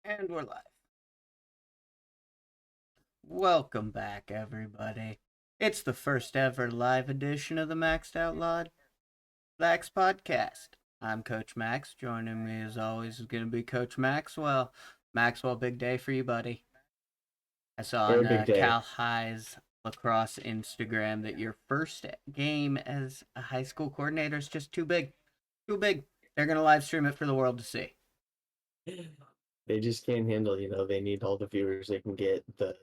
And we're live. Welcome back, everybody. It's the first ever live edition of the Maxed Outlawed Lax podcast. I'm Coach Max. Joining me, as always, is going to be Coach Maxwell. Maxwell, big day for you, buddy. I saw Very on big day. Cal High's lacrosse Instagram that your first game as a high school coordinator is just too big. Too big. They're going to live stream it for the world to see. They just can't handle, they need all the viewers they can get. The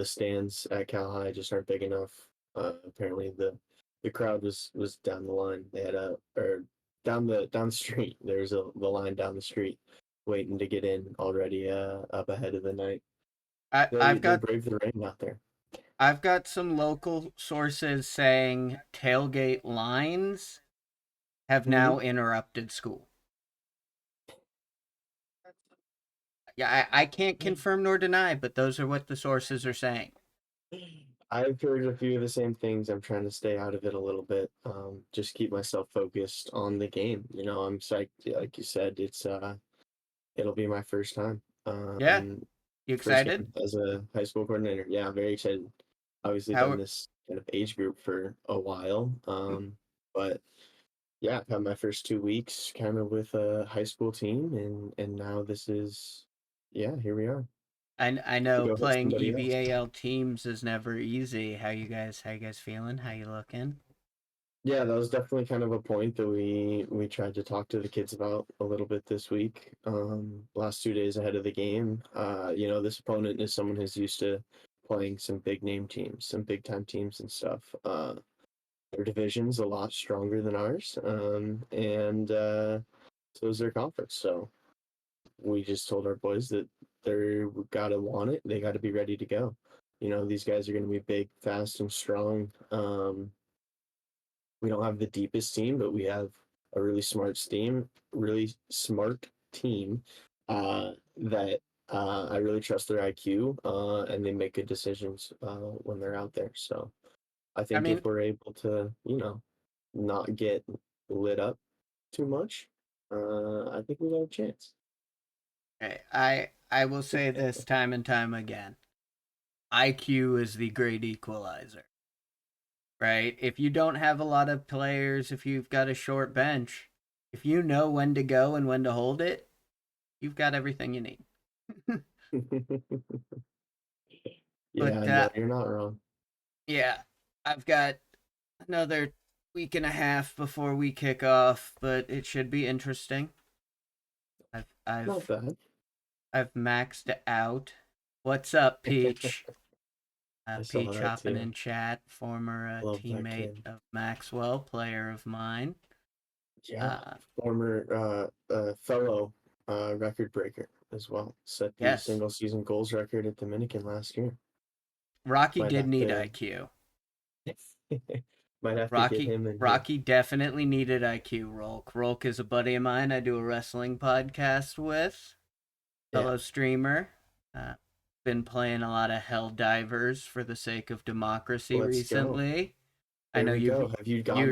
stands at Cal High just aren't big enough. Apparently the crowd was down the line. They had down the street. There's the line down the street waiting to get in already up ahead of the night. They brave the rain out there. I've got some local sources saying tailgate lines have now interrupted school. Yeah, I can't confirm nor deny, but those are what the sources are saying. I've heard a few of the same things. I'm trying to stay out of it a little bit. Just keep myself focused on the game. I'm psyched. Like you said, it'll be my first time. Yeah, you excited? As a high school coordinator. Yeah, I'm very excited. Obviously done this kind of age group for a while. But yeah, I've had my first 2 weeks kind of with a high school team, and now this is, here we are. I know playing EBAL teams is never easy. How you guys feeling? How you looking? Yeah, that was definitely kind of a point that we tried to talk to the kids about a little bit this week. Last 2 days ahead of the game. This opponent is someone who's used to playing some big name teams, some big time teams and stuff. Their division's a lot stronger than ours, and so is their conference. So we just told our boys that they're gotta want it. They got to be ready to go. These guys are going to be big, fast, and strong. We don't have the deepest team, but we have a really smart team. That I really trust their IQ, and they make good decisions when they're out there. So I think if we're able to, not get lit up too much, I think we got a chance. I will say this time and time again. IQ is the great equalizer. Right? If you don't have a lot of players, if you've got a short bench, if you know when to go and when to hold it, you've got everything you need. No, you're not wrong. Yeah, I've got another week and a half before we kick off, but it should be interesting. Not bad. I've maxed out. What's up, Peach? Peach hopping in chat, former teammate of Maxwell, player of mine. Yeah, former fellow record breaker as well. Set the single season goals record at Dominican last year. Rocky did need IQ. Might have to get him in. Rocky definitely needed IQ. Rolk is a buddy of mine. I do a wrestling podcast with. Fellow streamer. Been playing a lot of Hell Divers for the sake of democracy recently. I know you're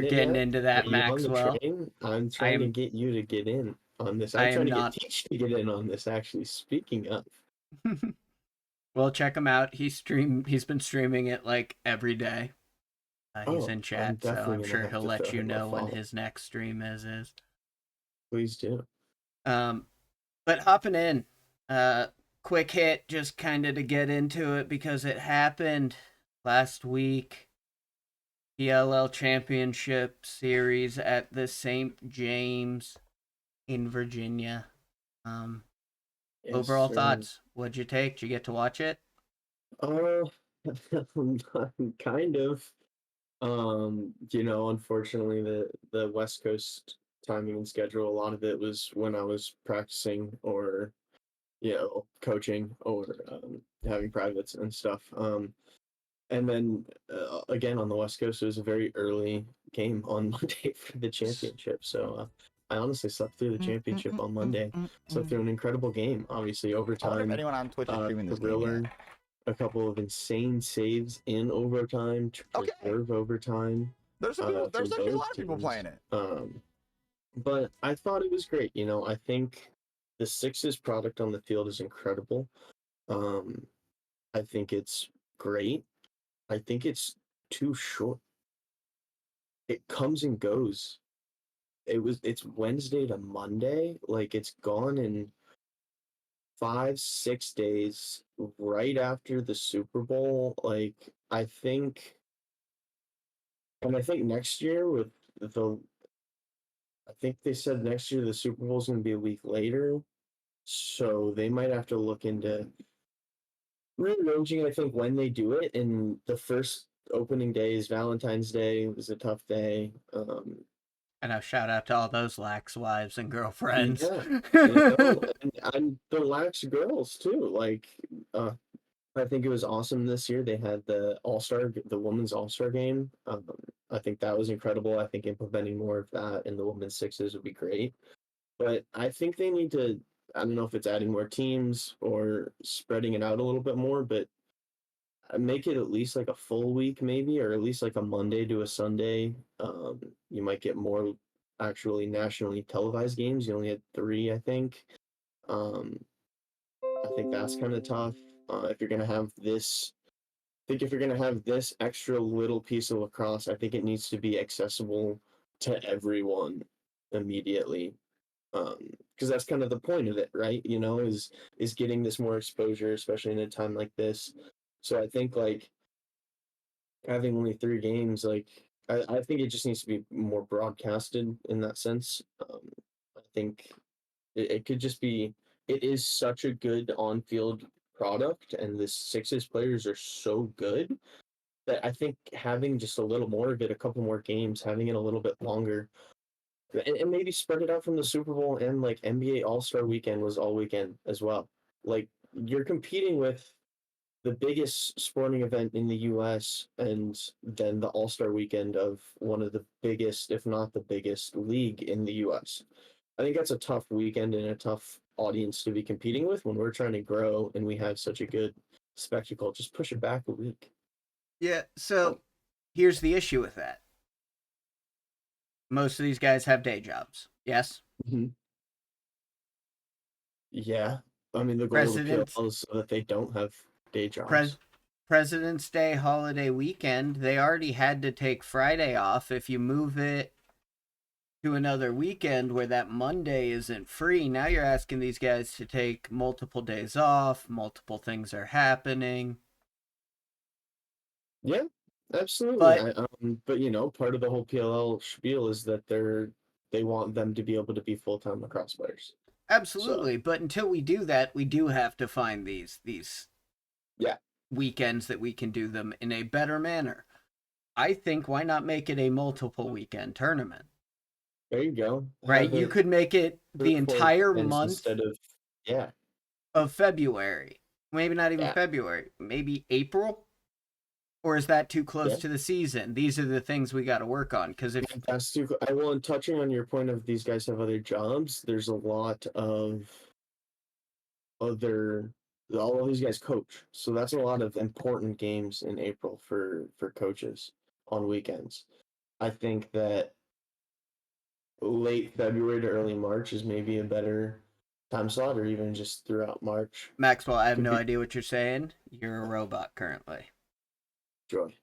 getting into that, Maxwell. I'm trying to get you to get in on this. I'm trying to get Teach to get in on this, actually. Speaking of. Well, check him out. He's been streaming it like every day. He's in chat, so I'm sure he'll let you know when his next stream is. Please do. But hopping in, quick hit, just kind of to get into it because it happened last week. PLL Championship Series at the St. James in Virginia. Overall thoughts? What'd you take? Did you get to watch it? Kind of. Unfortunately, the West Coast timing and schedule, a lot of it was when I was practicing or, coaching or having privates and stuff. And then again on the West Coast, it was a very early game on Monday for the championship. So I honestly slept through the championship on Monday. Slept through an incredible game. Obviously, overtime. I wonder if anyone on Twitch is streaming this game yet. A couple of insane saves in overtime to preserve overtime. There's actually a lot of people playing it. But I thought it was great. I think the Sixes product on the field is incredible. I think it's great. I think it's too short. It comes and goes. It's Wednesday to Monday. Like it's gone in 5, 6 days right after the Super Bowl. Like I think next year with the I think they said next year the Super Bowl is going to be a week later, so they might have to look into rearranging. I think when they do it, and the first opening day is Valentine's Day. It was a tough day. And a shout out to all those lax wives and girlfriends. Yeah, and the lax girls too. Like, I think it was awesome this year. They had the women's All-Star game. I think that was incredible. I think implementing more of that in the women's sixes would be great. But I think they need to, I don't know if it's adding more teams or spreading it out a little bit more, but make it at least like a full week maybe, or at least like a Monday to a Sunday. You might get more actually nationally televised games. You only had 3, I think. Um, I think that's kind of tough. If you're gonna have this, I think if you're gonna have this extra little piece of lacrosse, I think it needs to be accessible to everyone immediately. Because that's kind of the point of it, right? You know, is getting this more exposure, especially in a time like this. So I think like having only 3 games, like I think it just needs to be more broadcasted in that sense. I think it could just be. It is such a good on-field product, and the Sixes players are so good that I think having just a little more of it, a couple more games, having it a little bit longer, and maybe spread it out from the Super Bowl, and like NBA All-Star Weekend was all weekend as well. Like you're competing with the biggest sporting event in the US, and then the All-Star weekend of one of the biggest, if not the biggest league in the US. I think that's a tough weekend and a tough audience to be competing with when we're trying to grow and we have such a good spectacle. Just push it back a week. Yeah, so here's the issue with that. Most of these guys have day jobs. Yes? Mm-hmm. Yeah. I mean, the goal of the PLL is so that they don't have day jobs. President's Day holiday weekend, they already had to take Friday off. If you move it to another weekend where that Monday isn't free, now you're asking these guys to take multiple days off, multiple things are happening. Yeah, absolutely. But you know, part of the whole PLL spiel is that they want them to be able to be full-time lacrosse players. Absolutely, but until we do that, we do have to find these yeah weekends that we can do them in a better manner. I think why not make it a multiple weekend tournament? There you go. Right? You could make it the entire month instead of of February. Maybe not even February. Maybe April? Or is that too close to the season? These are the things we got to work on. Because if that's too, touching on your point of these guys have other jobs, there's a lot of other. All of these guys coach, so that's a lot of important games in April for coaches on weekends. I think that late February to early March is maybe a better time slot, or even just throughout March. Maxwell, I have no idea what you're saying. You're a robot currently. Joy.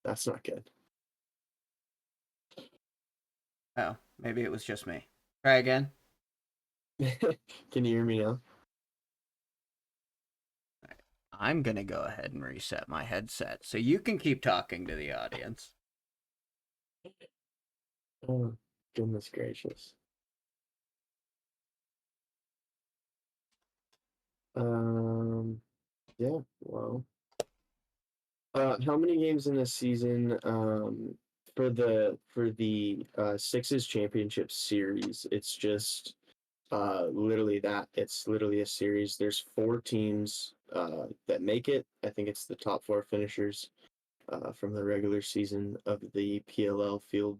That's not good. Oh, maybe it was just me. Try again. Can you hear me now? I'm going to go ahead and reset my headset so you can keep talking to the audience. Oh, goodness gracious. Yeah, well. How many games in this season for the Sixes Championship Series? It's just literally that. It's literally a series. There's 4 teams that make it. I think it's the top 4 finishers from the regular season of the PLL field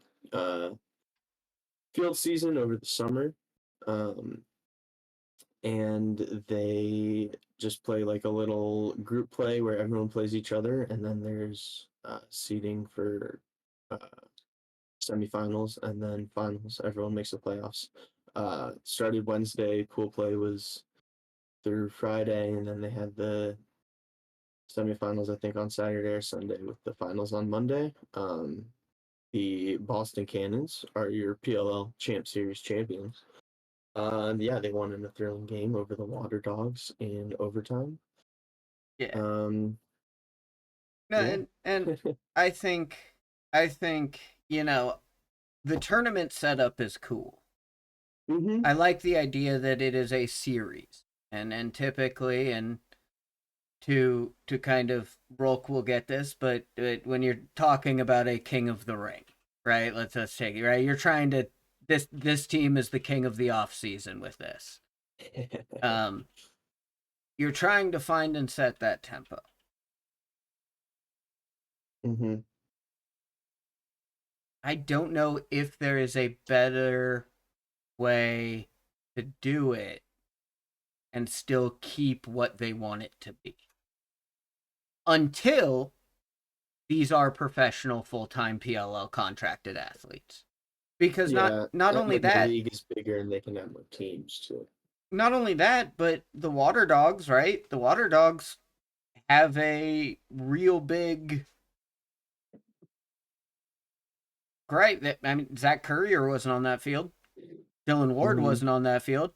season over the summer. And they just play like a little group play where everyone plays each other, and then there's seeding for semifinals and then finals. Everyone makes the playoffs. Started Wednesday. Pool play was through Friday, and then they had the semifinals, I think, on Saturday or Sunday, with the finals on Monday. The Boston Cannons are your PLL Champ Series champions. Yeah, they won in a thrilling game over the Water Dogs in overtime. Yeah. Um, No, yeah. and I think the tournament setup is cool. Mm-hmm. I like the idea that it is a series, and typically, and to kind of Rolk will get this, but when you're talking about a King of the Ring, right? Let's take it, right. You're trying to this team is the king of the off season with this. You're trying to find and set that tempo. Mm-hmm. I don't know if there is a better way to do it and still keep what they want it to be. Until these are professional full-time PLL contracted athletes. Because Yeah, not and only like the that, league is bigger and they can have more teams too. not only that, but the Water Dogs, right? The Water Dogs have a real big great. I mean, Zach Courier wasn't on that field. Dylan Ward Mm-hmm. wasn't on that field.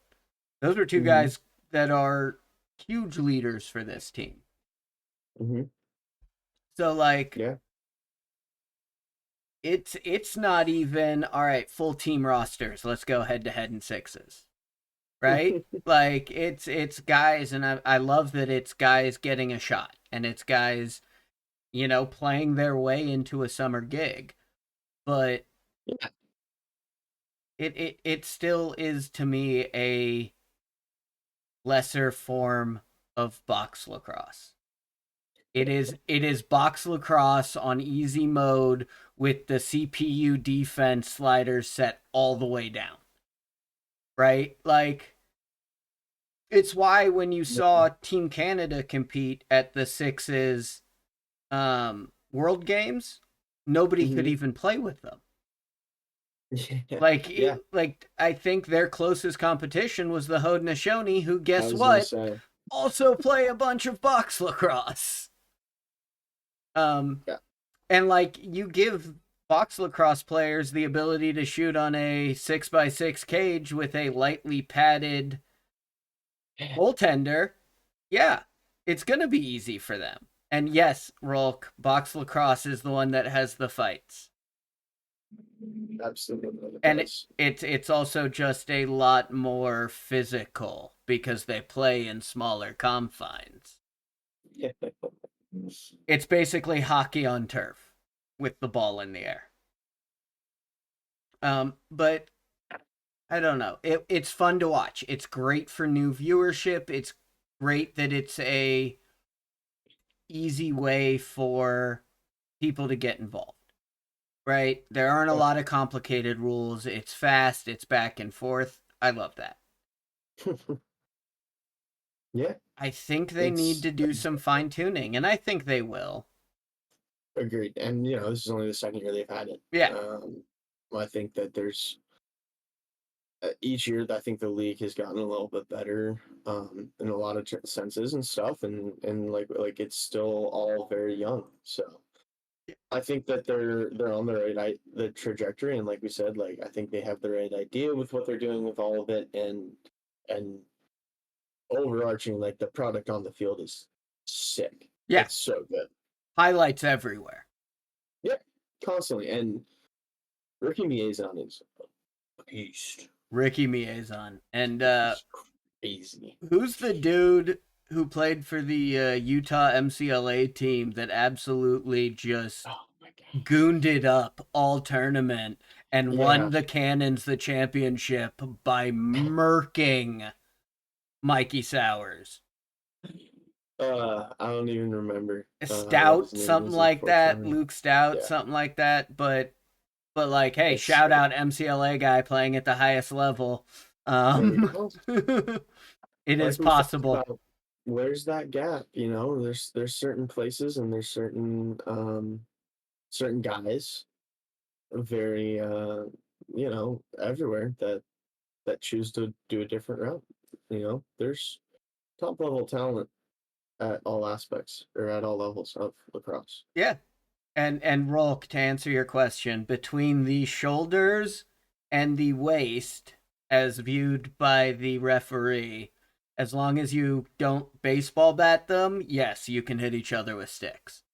Those are two Mm-hmm. guys that are huge leaders for this team. Mm-hmm. So like, Yeah. it's not even all right. Full team rosters. Let's go head to head in sixes, right? Like it's guys, and I love that it's guys getting a shot, and it's guys, playing their way into a summer gig, but Yeah. it still is to me a lesser form of box lacrosse. It is box lacrosse on easy mode with the CPU defense sliders set all the way down. Right? Like it's why when you saw Team Canada compete at the Sixes World Games, nobody could even play with them. Yeah. Like Yeah. like I think their closest competition was the Haudenosaunee, who I guess was gonna what? say. Also play a bunch of box lacrosse. Yeah. And like you give box lacrosse players the ability to shoot on a 6x6 cage with a lightly padded goaltender, yeah, it's gonna be easy for them. And yes, Rolk, box lacrosse is the one that has the fights. Absolutely, it And does. it's also just a lot more physical because they play in smaller confines. Yeah. It's basically hockey on turf with the ball in the air. But I don't know. It's fun to watch. It's great for new viewership. It's great that it's a easy way for people to get involved. Right? There aren't a lot of complicated rules. It's fast, it's back and forth. I love that. Yeah, I think they need it's to do some fine tuning, and I think they will. agreed. And this is only the second year they've had it. Yeah. I think that there's each year I think the league has gotten a little bit better in a lot of senses and stuff, and like it's still all very young. So I think that they're on the trajectory, and like we said, like I think they have the right idea with what they're doing with all of it, and overarching, like the product on the field is sick. Yeah. It's so good. Highlights everywhere. Yeah, constantly. And Ricky Miezon is a beast. Ricky Miezon. And Crazy. who's the dude who played for the Utah MCLA team that absolutely just gooned it up all tournament and won the Cannons the championship by murking Mikey Sowers? I don't even remember what his Stout, name something is, like that. unfortunately. Luke Stout, Yeah. something like that. But like, hey, It's shout out MCLA guy playing at the highest level. It like is we talked possible. about, where's that gap? There's certain places and there's certain guys very everywhere that that choose to do a different route. There's top level talent at all aspects or at all levels of lacrosse. Yeah. And Rolk, to answer your question, between the shoulders and the waist, as viewed by the referee, as long as you don't baseball bat them, yes, you can hit each other with sticks.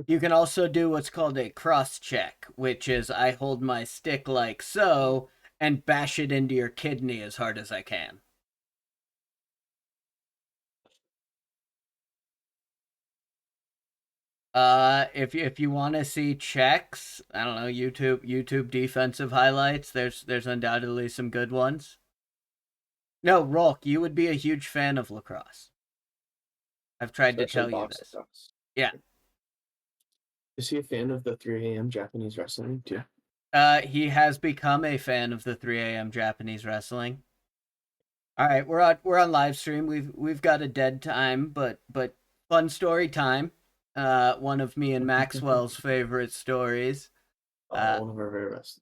You can also do what's called a cross check, which is I hold my stick like so and bash it into your kidney as hard as I can. If you want to see checks, I don't know, YouTube defensive highlights. There's undoubtedly some good ones. No, Rolk, you would be a huge fan of lacrosse. I've tried to tell you this. Lacrosse. Yeah. Is he a fan of the 3 a.m. Japanese wrestling too? He has become a fan of the 3 a.m. Japanese wrestling. All right, we're on live stream. We've got a dead time, but fun story time. One of me and Maxwell's favorite stories. One of our very best.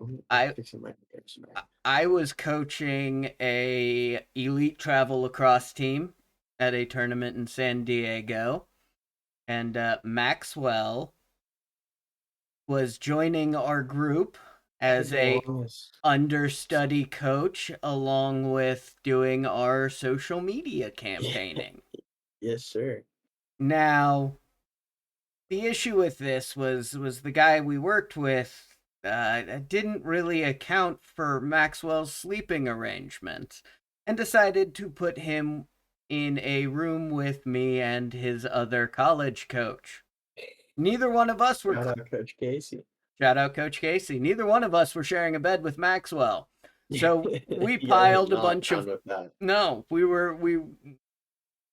I was coaching a elite travel lacrosse team at a tournament in San Diego, and Maxwell was joining our group as a understudy coach, along with doing our social media campaigning. Yes, sir. Now, the issue with this was the guy we worked with didn't really account for Maxwell's sleeping arrangements and decided to put him in a room with me and his other college coach. Neither one of us were. Shout out Coach Casey. Shout out Coach Casey. Neither one of us were sharing a bed with Maxwell. So we piled a bunch of. No, we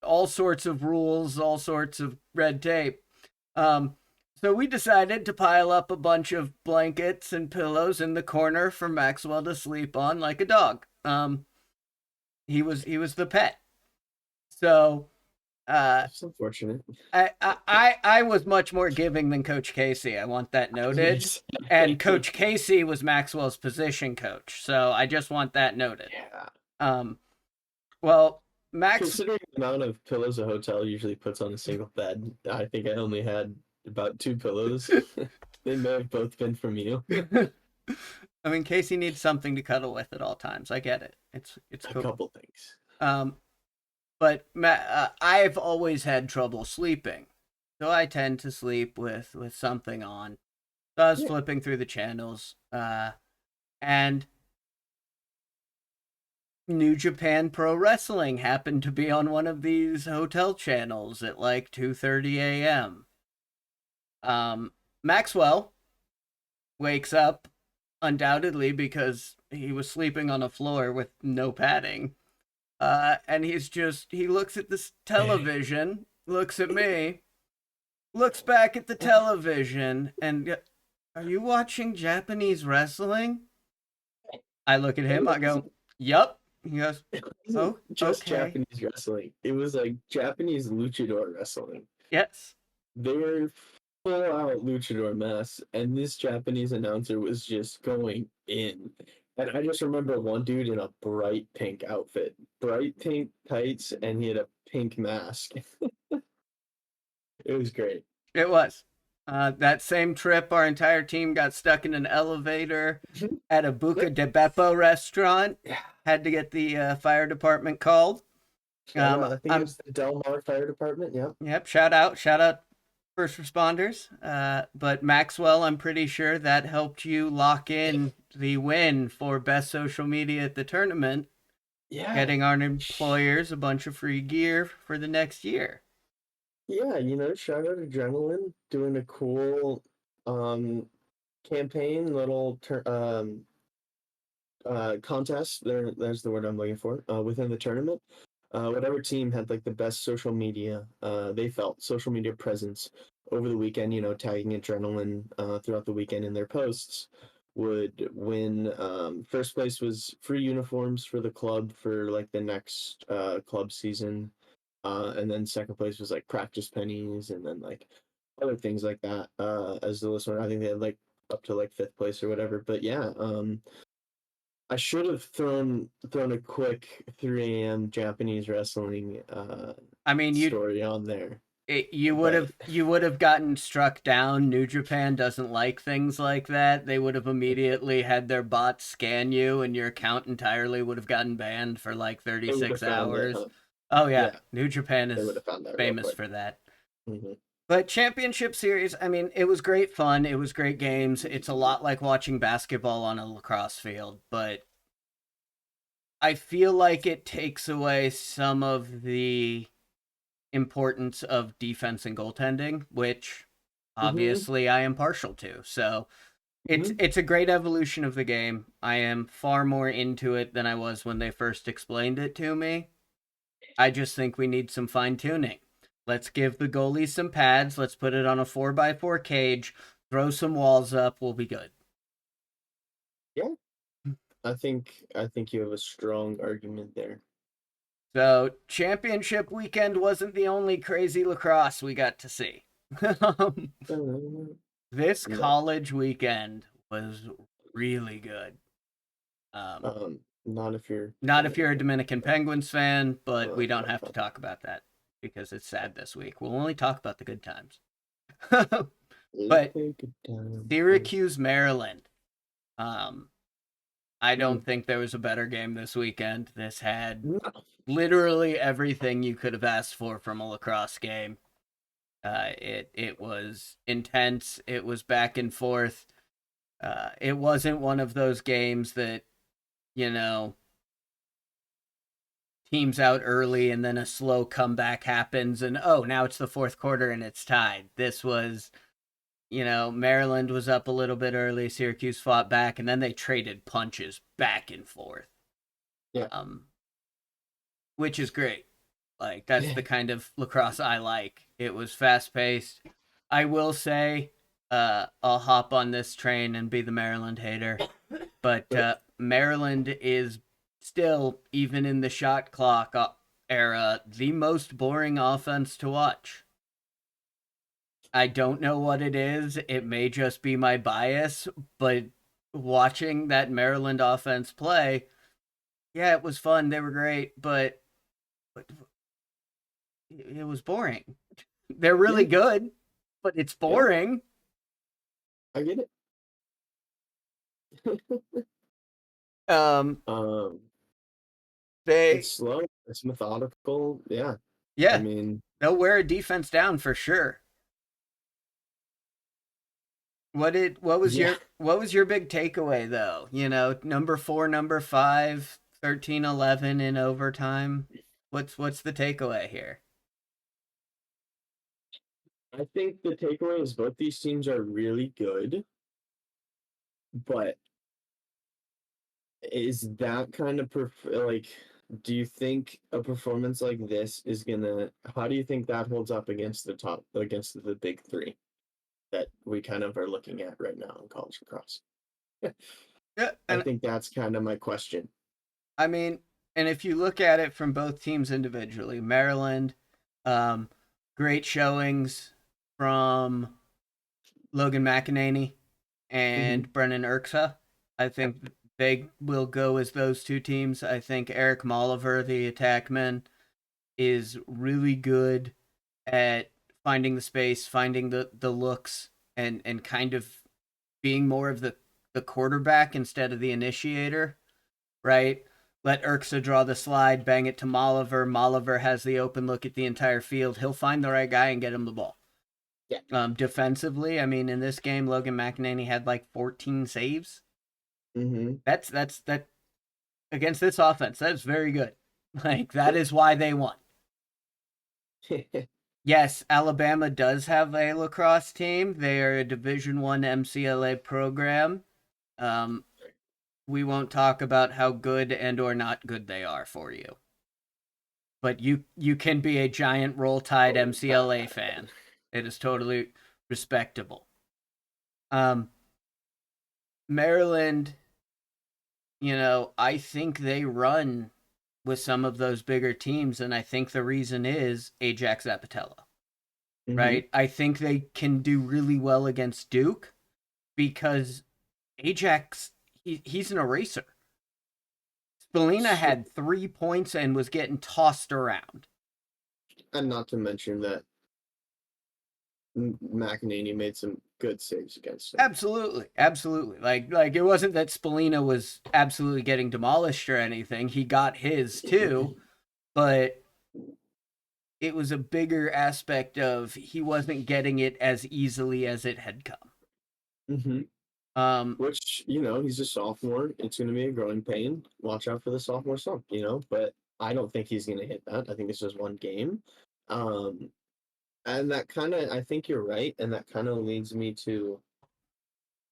all sorts of rules, all sorts of red tape. So we decided to pile up a bunch of blankets and pillows in the corner for Maxwell to sleep on like a dog. He was the pet. So that's unfortunate. I was much more giving than Coach Casey. I want that noted. And Coach Casey was Maxwell's position coach. So I just want that noted. Yeah. Well, considering the amount of pillows a hotel usually puts on a single bed, I think I only had about 2 pillows. They may have both been from you. I mean, Casey needs something to cuddle with at all times. I get it. It's cool. A couple things. But I've always had trouble sleeping, so I tend to sleep with something on. So I was flipping through the channels, and New Japan Pro Wrestling happened to be on one of these hotel channels at like 2:30 a.m. Maxwell wakes up, undoubtedly because he was sleeping on a floor with no padding. And he looks at this television, looks at me, looks back at the television, and are you watching Japanese wrestling? I look at him, I go, yup. He goes, oh, just okay. Japanese wrestling. It was like Japanese luchador wrestling. Yes. They were full out luchador mess, and this Japanese announcer was just going in. And I just remember one dude in a bright pink outfit, bright pink tights, and he had a pink mask. It was great. It was. That same trip, our entire team got stuck in an elevator at a Buca de Beppo restaurant. Had to get the fire department called. I think it was the Del Mar Fire Department. Yep. Shout out first responders. But Maxwell, I'm pretty sure that helped you lock in the win for best social media at the tournament. Yeah. Getting our employers a bunch of free gear for the next year. Yeah, shout out Adrenaline doing a cool campaign, little contest. There's the word I'm looking for. Within the tournament. Whatever team had like the best social media, they felt social media presence over the weekend, tagging Adrenaline throughout the weekend in their posts would win. First place was free uniforms for the club for like the next club season. And then second place was like practice pennies and then like other things like that. As the list went, I think they had like up to like 5th place or whatever. But yeah, I should have thrown a quick 3 a.m. Japanese wrestling I mean, story on there. you But would have gotten struck down. New Japan doesn't like things like that. They would have immediately had their bots scan you, and your account entirely would have gotten banned for like they would 36 have found it, hours. huh? Oh yeah, Yeah, New Japan they would is have found that real famous quick. for that. Mm-hmm. But Championship Series, I mean, it was great fun. It was great games. It's a lot like watching basketball on a lacrosse field, but I feel like it takes away some of the importance of defense and goaltending, which Mm-hmm. obviously I am partial to. So Mm-hmm. it's a great evolution of the game. I am far more into it than I was when they first explained it to me. I just think we need some fine tuning. Let's give the goalies some pads. Let's put it on a 4x4 cage. Throw some walls up. We'll be good. Yeah, I think you have a strong argument there. So, championship weekend wasn't the only crazy lacrosse we got to see. This No. college weekend was really good. Not if you're Not if you're a Dominican. Dominican Penguins fan, but we don't have to Uh, talk about that because it's sad this week. We'll only talk about the good times. you But take it down. Syracuse, Maryland. Um, I Mm. don't think there was a better game this weekend. This had No. literally everything you could have asked for from a lacrosse game. It was intense. It was back and forth. It wasn't one of those games that, you know, teams out early and then a slow comeback happens and oh, now it's the fourth quarter and it's tied. This was, Maryland was up a little bit early, Syracuse fought back, and then they traded punches back and forth. Yeah. Which is great. Like that's the kind of lacrosse I like. It was fast paced. I will say, I'll hop on this train and be the Maryland hater, but Maryland is still, even in the shot clock era, the most boring offense to watch. I don't know what it is. It may just be my bias, but watching that Maryland offense play, yeah, it was fun. They were great, but it was boring. They're really good, but it's boring. I get it. Um, It's they slow. It's methodical. Yeah. I yeah, mean, they'll wear a defense down for sure. yeah. What was your big takeaway though? Number 4, number 5, 13-11 in overtime. What's the takeaway here? I think the takeaway is both these teams are really good, but is that kind of like, do you think a performance like this is gonna? How do you think that holds up against the big three that we kind of are looking at right now in college lacrosse? Yeah, I and think that's kind of my question. I mean, and if you look at it from both teams individually, Maryland, um, great showings from Logan McEnany Mm-hmm. and Brennan Urksa. I think they will go as those two teams. I think Eric Molliver, the attackman, is really good at finding the space, finding the looks, and kind of being more of the quarterback instead of the initiator, right? Let Urksa draw the slide, bang it to Molliver. Molliver has the open look at the entire field. He'll find the right guy and get him the ball. Yeah. Defensively, I mean, in this game, Logan McEnany had like 14 saves. Mm-hmm. That's that against this offense. That is very good. Like that is why they won. Yes, Alabama does have a lacrosse team. They are a Division One MCLA program. Um, we won't talk about how good and or not good they are for you, but you can be a giant Roll Tide MCLA fan. It is totally respectable. Um, Maryland, I think they run with some of those bigger teams, and I think the reason is Ajax Zapatella, Mm-hmm. right? I think they can do really well against Duke because Ajax, he's an eraser. Spallina had 3 points and was getting tossed around. And not to mention that McEnany made some good saves against him. Absolutely. Like it wasn't that Spallina was absolutely getting demolished or anything. He got his too, but it was a bigger aspect of he wasn't getting it as easily as it had come. Which, he's a sophomore. It's going to be a growing pain. Watch out for the sophomore slump, but I don't think he's going to hit that. I think it's just one game. And that I think you're right. And that kind of leads me to,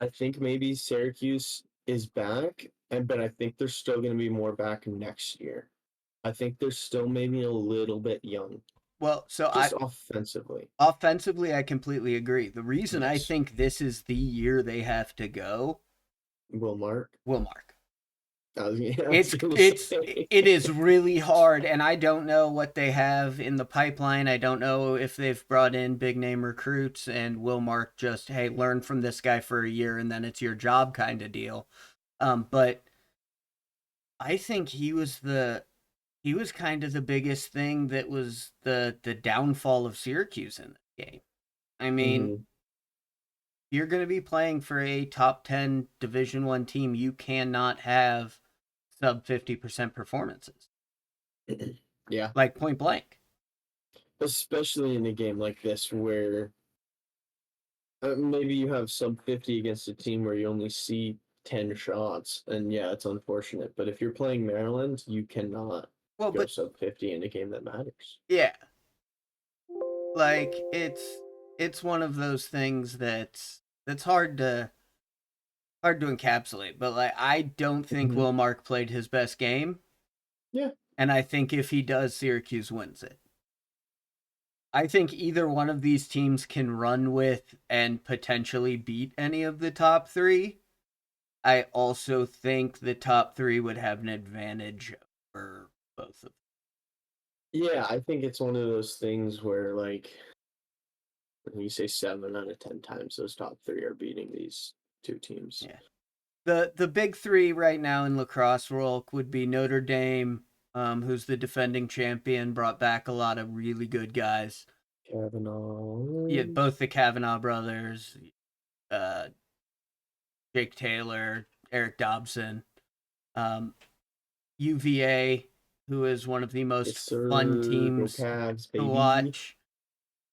I think maybe Syracuse is back, but I think they're still going to be more back next year. I think they're still maybe a little bit young. Well, so just offensively. Offensively, I completely agree. The reason I think this is the year they have to go. Will Mark. It is really hard, and I don't know what they have in the pipeline. I don't know if they've brought in big name recruits and Will Mark just, hey, learn from this guy for a year and then it's your job kind of deal. But I think he was kind of the biggest thing that was the downfall of Syracuse in the game. I mean, you're going to be playing for a top 10 Division I team. You cannot have sub 50% performances. Yeah. Like point blank. Especially in a game like this where maybe you have sub 50 against a team where you only see 10 shots. And yeah, it's unfortunate. But if you're playing Maryland, you cannot go sub 50 in a game that matters. Yeah. Like it's one of those things that's hard to encapsulate, but like I don't think Will Mark played his best game. Yeah. And I think if he does, Syracuse wins it. I think either one of these teams can run with and potentially beat any of the top 3. I also think the top 3 would have an advantage over both of them. Yeah, I think it's one of those things where, like, when you say 7 out of 10 times, those top 3 are beating these 2 teams. Yeah. The big 3 right now in lacrosse world would be Notre Dame, who's the defending champion, brought back a lot of really good guys. Kavanaugh. Yeah, both the Kavanaugh brothers, Jake Taylor, Eric Dobson. UVA, who is one of the most fun teams Cavs, to watch.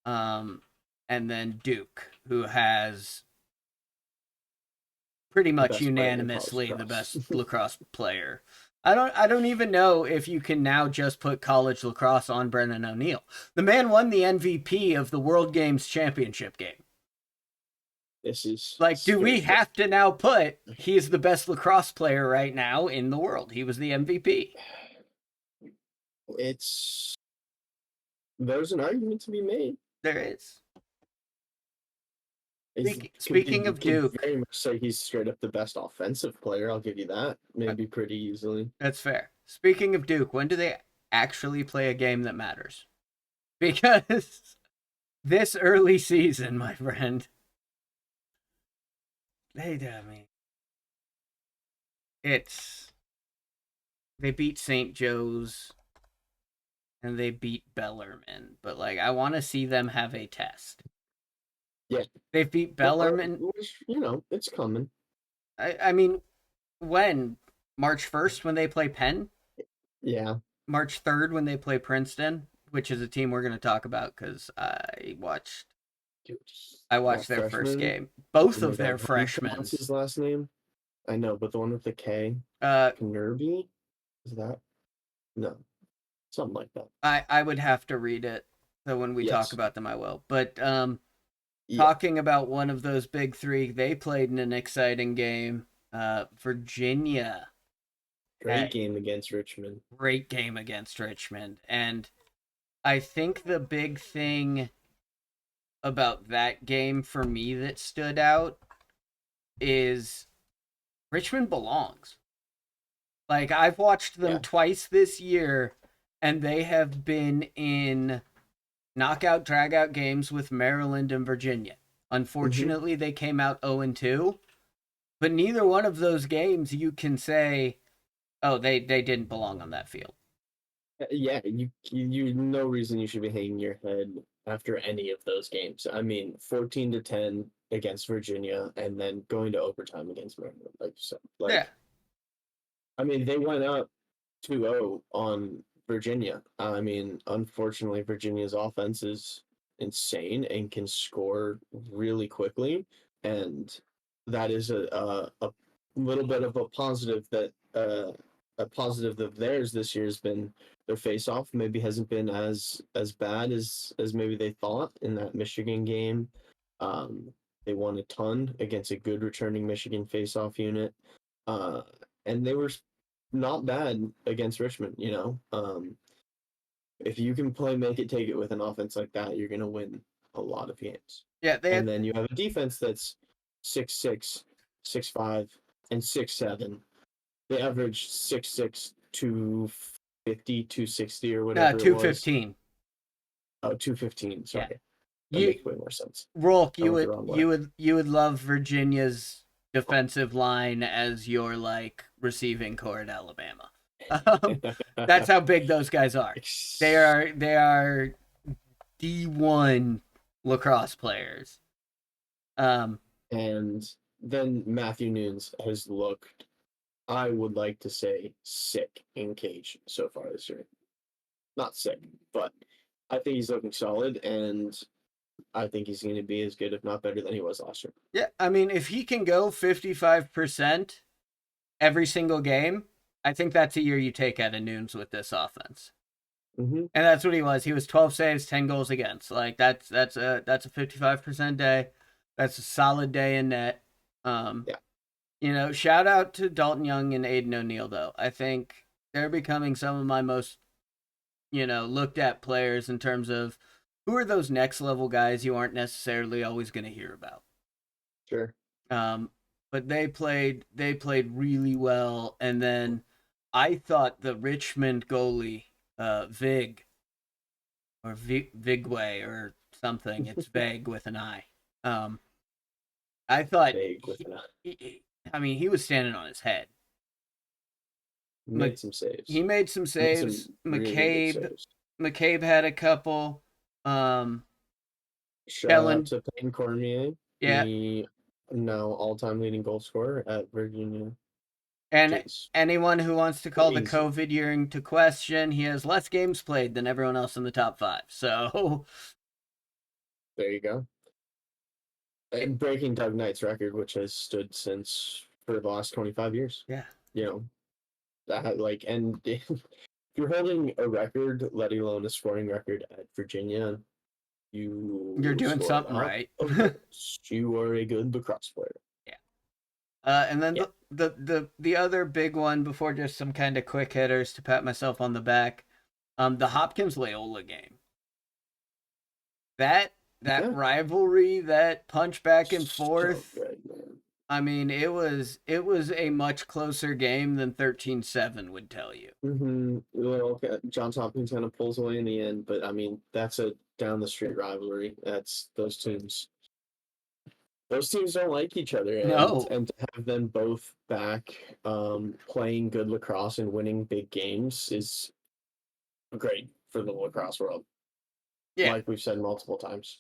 And then Duke, who has pretty much unanimously the best lacrosse player. I don't even know if you can now just put college lacrosse on Brennan O'Neill. The man won the MVP of the World Games Championship game. This is like, do we have to now put he's the best lacrosse player right now in the world? He was the MVP. There's an argument to be made. There is. Speaking of Duke, very much say he's straight up the best offensive player. I'll give you that, maybe pretty easily. That's fair. Speaking of Duke, when do they actually play a game that matters? Because this early season, my friend, they beat St. Joe's and they beat Bellarmine, but like I want to see them have a test. Yeah. They beat Bellarmine. Which, it's coming. I mean, when? March 1st when they play Penn? Yeah. March 3rd when they play Princeton, which is a team we're going to talk about because I watched their first game. Both of their freshmen. What's his last name? I know, but the one with the K? Nerby? Is that? No. Something like that. I would have to read it. So when we talk about them, I will. But talking about one of those big 3, they played in an exciting game. Virginia. Great game against Richmond. And I think the big thing about that game for me that stood out is Richmond belongs. Like, I've watched them twice this year, and they have been in knockout, drag-out games with Maryland and Virginia. Unfortunately, they came out 0-2, but neither one of those games you can say, Oh, they didn't belong on that field. Yeah, you no reason you should be hanging your head after any of those games. I mean, 14-10 against Virginia, and then going to overtime against Maryland, like you said. Yeah. I mean, they went up 2-0 on Virginia. I mean, unfortunately, Virginia's offense is insane and can score really quickly, and that is a little bit of a positive that theirs this year has been their face off. Maybe hasn't been as bad as maybe they thought in that Michigan game. Um, they won a ton against a good returning Michigan face off unit. Uh, and they were not bad against Richmond, you know. If you can play make it take it with an offense like that, you're gonna win a lot of games. Yeah, And then you have a defense that's 6'6", 6'5", and 6'7". They average 6'6", 250, 260 or whatever it was. 215. Oh, 215, sorry. Yeah. That makes way more sense. Rolk, I went the wrong way. you would love Virginia's defensive line as your like receiving core at Alabama. That's how big those guys are. They are D1 lacrosse players. And then Matthew Nunes has looked, I would like to say, sick in cage so far this year. Not sick, but I think he's looking solid, and I think he's going to be as good, if not better, than he was last year. Yeah, I mean, if he can go 55% every single game, I think that's a year you take out of Nunes with this offense. Mm-hmm. And that's what he was. He was 12 saves, 10 goals against. Like that's a 55% day. That's a solid day in net. Yeah. You know, shout out to Dalton Young and Aiden O'Neill though. I think they're becoming some of my most, looked at players in terms of who are those next level guys you aren't necessarily always going to hear about. Sure. But they played really well, and then I thought the Richmond goalie, Vigway or something. It's Vig with an I. I thought he was standing on his head. Made some saves. He made some saves. McCabe had a couple. Shout out to Payne Cormier. Yeah. He now all-time leading goal scorer at Virginia. And anyone who wants to call the COVID year into question, he has less games played than everyone else in the top 5. So there you go. And breaking Doug Knight's record, which has stood since for the last 25 years. Yeah. You know, that and if you're holding a record, let alone a scoring record at Virginia, you're doing something right. You are a good lacrosse player. Yeah. And then the other big one before just some kind of quick hitters to pat myself on the back, the Hopkins Loyola game. That rivalry, that punch back and forth. So good, man. I mean, it was a much closer game than 13-7 would tell you. Mm-hmm. Well, Johns Hopkins kind of pulls away in the end, but I mean, that's a down the street rivalry. That's those teams. Those teams don't like each other, and to have them both back playing good lacrosse and winning big games is great for the lacrosse world. Yeah, like we've said multiple times.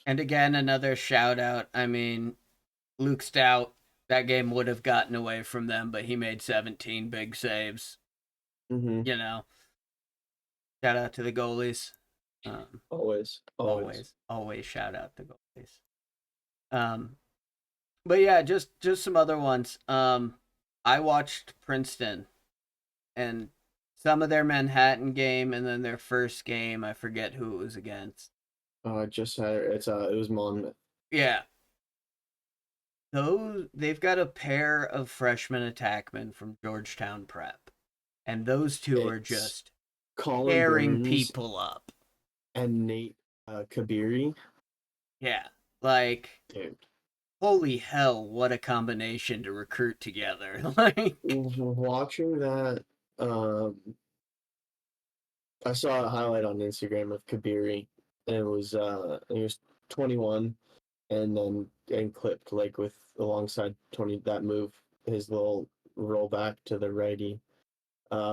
And again, another shout out. I mean, Luke Stout, that game would have gotten away from them, but he made 17 big saves. Mm-hmm. Shout out to the goalies. Always shout out to goalies. But yeah, just some other ones. I watched Princeton and some of their Manhattan game, and then their first game. I forget who it was against. It was Monmouth. Yeah. They've got a pair of freshman attackmen from Georgetown Prep, and those two are just tearing people up. And Nate Kabiri. Yeah, like, dude, holy hell, what a combination to recruit together. Like, watching that, I saw a highlight on Instagram of Kabiri, and it was he was 21, and clipped like with alongside 20 that move, his little roll back to the righty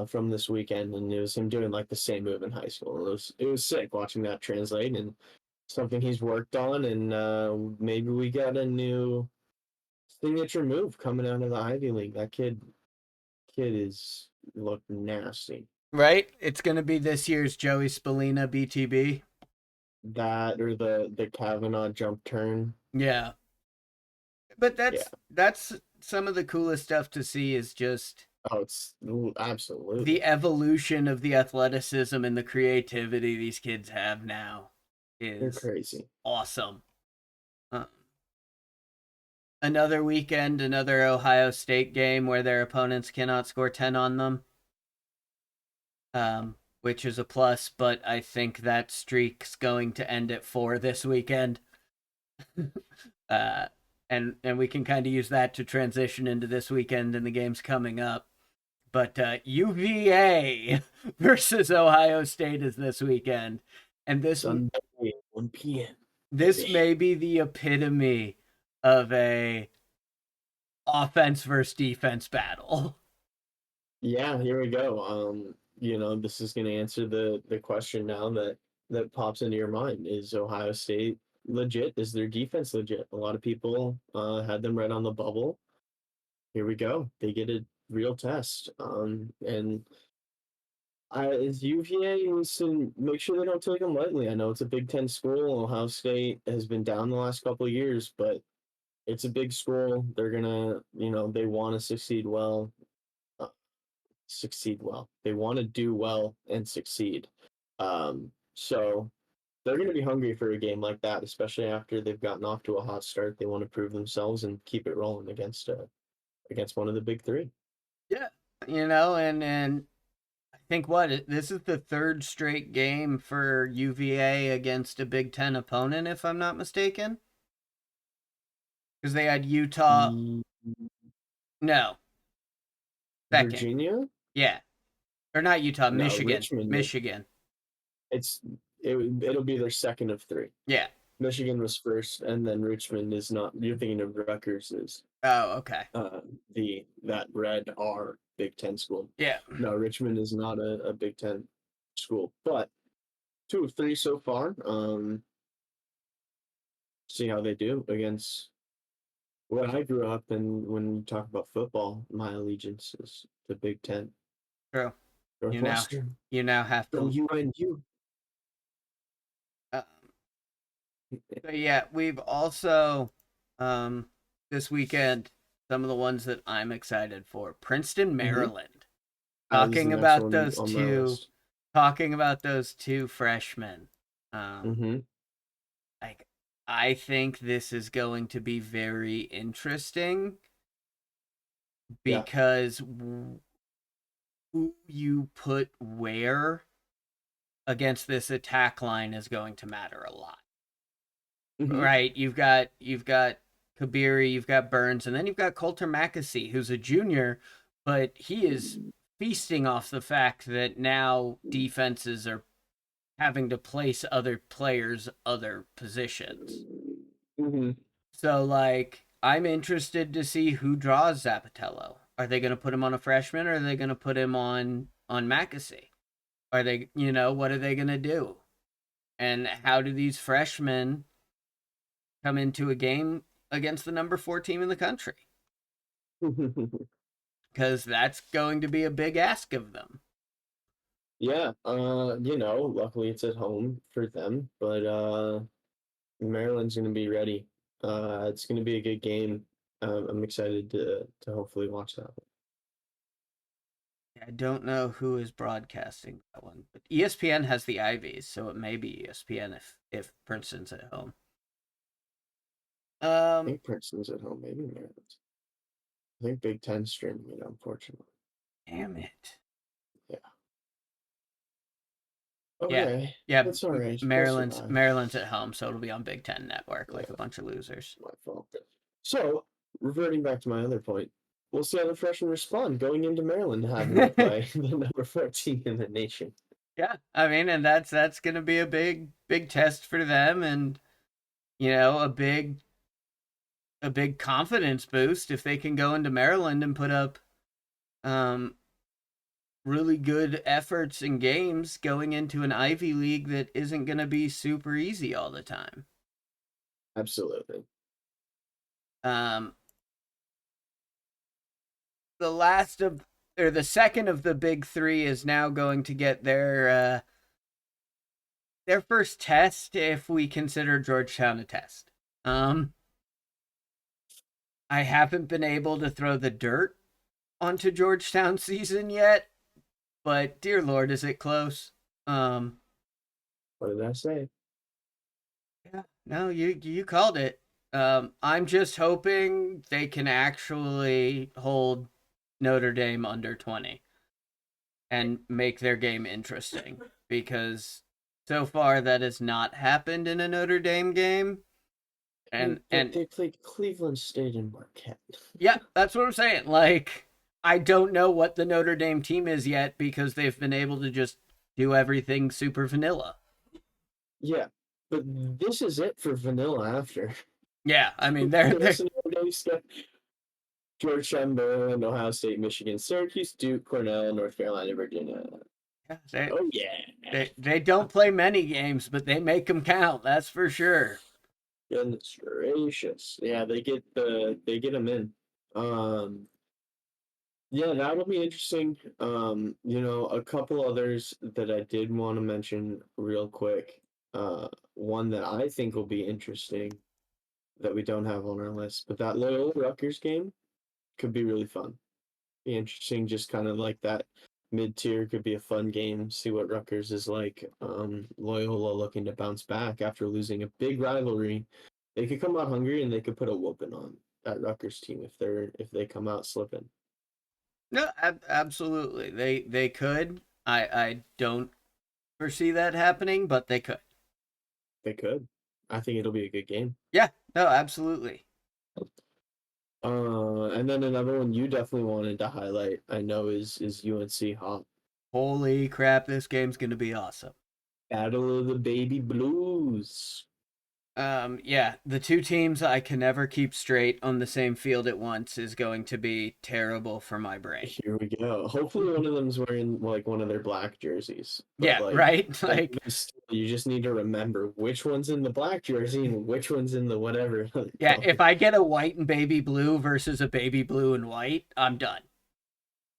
from this weekend, and it was him doing like the same move in high school. It was sick watching that translate, and something he's worked on, and maybe we got a new signature move coming out of the Ivy League. That kid is look nasty. Right? It's going to be this year's Joey Spallina BTB. That or the Kavanaugh jump turn. Yeah. But that's some of the coolest stuff to see is just it's absolutely the evolution of the athleticism and the creativity these kids have now they're is crazy. awesome. Another weekend, another Ohio State game where their opponents cannot score 10 on them, which is a plus, but I think that streak's going to end at 4 this weekend. And we can kind of use that to transition into this weekend and the games coming up. But UVA versus Ohio State is this weekend. And this Sunday, 1 p.m. This may be the epitome of a offense versus defense battle. Yeah, here we go. This is going to answer the question now that pops into your mind. Is Ohio State legit? Is their defense legit? A lot of people had them right on the bubble. Here we go. They get a real test. And as UVA needs to make sure they don't take them lightly. I know it's a Big Ten school. Ohio State has been down the last couple of years, but it's a big school. They're gonna, they want to succeed well. They want to do well and succeed. So they're going to be hungry for a game like that, especially after they've gotten off to a hot start. They want to prove themselves and keep it rolling against one of the big three. Yeah, and I think this is the third straight game for UVA against a Big Ten opponent, if I'm not mistaken. Because they had Utah. No. Second. Virginia? Yeah. Or not Utah, No, Michigan. Richmond. Michigan. It'll be their second of three. Yeah. Michigan was first, and then Richmond is not. You're thinking of Rutgers is. Oh, okay. That red R Big Ten school. Yeah. No, Richmond is not a Big Ten school, but 2 of 3 so far. See how they do against what I grew up in. When you talk about football, my allegiance is the Big Ten. True. Northwestern. You now have to. UNU. So yeah, we've also this weekend some of the ones that I'm excited for. Princeton, Maryland. Talking about those two freshmen. Like I think this is going to be very interesting because who you put where against this attack line is going to matter a lot. Right, you've got Kabiri, you've got Burns, and then you've got Coulter Mackesy, who's a junior, but he is feasting off the fact that now defenses are having to place other players other positions. So, like, I'm interested to see who draws Zappitello. Are they going to put him on a freshman, or are they going to put him on Mackesy? Are they, what are they going to do? And how do these freshmen come into a game against the number 4 team in the country? Because that's going to be a big ask of them. Yeah, luckily it's at home for them, but Maryland's going to be ready. It's going to be a good game. I'm excited to hopefully watch that one. I don't know who is broadcasting that one, but ESPN has the Ivies, so it may be ESPN if Princeton's at home. I think Princeton's at home, maybe Maryland. I think Big Ten's streaming it, unfortunately. Damn it. Yeah. Okay. Yeah. That's all right. Maryland's at home, so it'll be on Big Ten Network, like a bunch of losers. My fault. So, reverting back to my other point, we'll see how the freshmen respond going into Maryland, having to play the number 14 in the nation. Yeah, I mean, and that's going to be a big test for them, and a big confidence boost if they can go into Maryland and put up really good efforts in games going into an Ivy League that isn't going to be super easy all the time. Absolutely. The second of the big three is now going to get their first test, if we consider Georgetown a test. I haven't been able to throw the dirt onto Georgetown season yet, but dear Lord, is it close? What did I say? Yeah, no, you called it. I'm just hoping they can actually hold Notre Dame under 20 and make their game interesting, because so far that has not happened in a Notre Dame game. And they played Cleveland State and Marquette. Yeah, that's what I'm saying. Like, I don't know what the Notre Dame team is yet because they've been able to just do everything super vanilla. Yeah, but this is it for vanilla after. Yeah, I mean they're Georgetown, Maryland, Ohio State, Michigan, Syracuse, Duke, Cornell, North Carolina, Virginia. Oh yeah. They don't play many games, but they make them count. That's for sure. Goodness gracious. Yeah, they get them in. Yeah, that'll be interesting. A couple others that I did want to mention real quick. One that I think will be interesting that we don't have on our list, but that Loyola Rutgers game could be really fun. Be interesting, just kind of like that mid-tier could be a fun game. See what Rutgers is like. Loyola looking to bounce back after losing a big rivalry. They could come out hungry and they could put a whooping on that Rutgers team if they come out slipping. No, absolutely. They could. I don't foresee that happening, but they could. They could. I think it'll be a good game. Yeah. No, absolutely. And then another one you definitely wanted to highlight, I know, is UNC Hop. Holy crap, this game's gonna be awesome. Battle of the Baby Blues. Yeah, the two teams I can never keep straight on the same field at once is going to be terrible for my brain. Here we go. Hopefully one of them's wearing like one of their black jerseys. But, yeah, right? Like you just need to remember which one's in the black jersey and which one's in the whatever. Yeah, if I get a white and baby blue versus a baby blue and white, I'm done.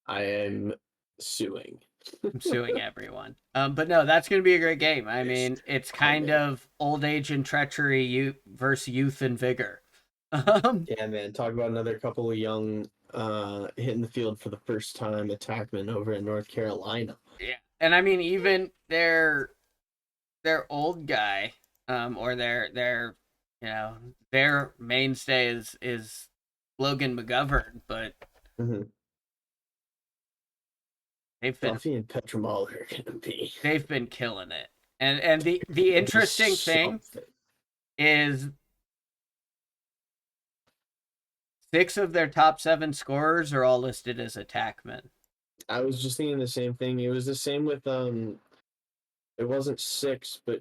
I am suing. I'm suing everyone. But no, that's going to be a great game. I mean, it's kind of old age and treachery versus youth and vigor. Yeah, man. Talk about another couple of young hitting the field for the first time attackmen over in North Carolina. Yeah, and I mean even their old guy, or their their mainstay is Logan McGovern, but Duffy and Petromall are gonna be. They've been killing it, and the interesting thing is 6 of their top 7 scorers are all listed as attackmen. I was just thinking the same thing. It was the same with it wasn't 6, but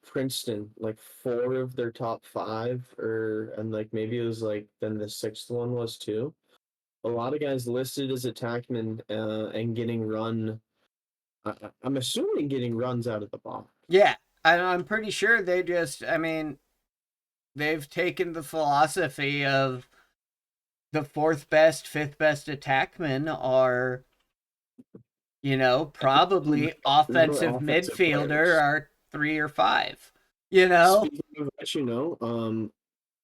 Princeton, like 4 of their top 5, and like maybe it was like then the 6th one was too. A lot of guys listed as attackmen and getting run. I'm assuming getting runs out of the box. Yeah, I'm pretty sure they just. I mean, they've taken the philosophy of the 4th best, 5th best attackmen are, probably offensive midfielder players. Are 3 or 5. Speaking of which,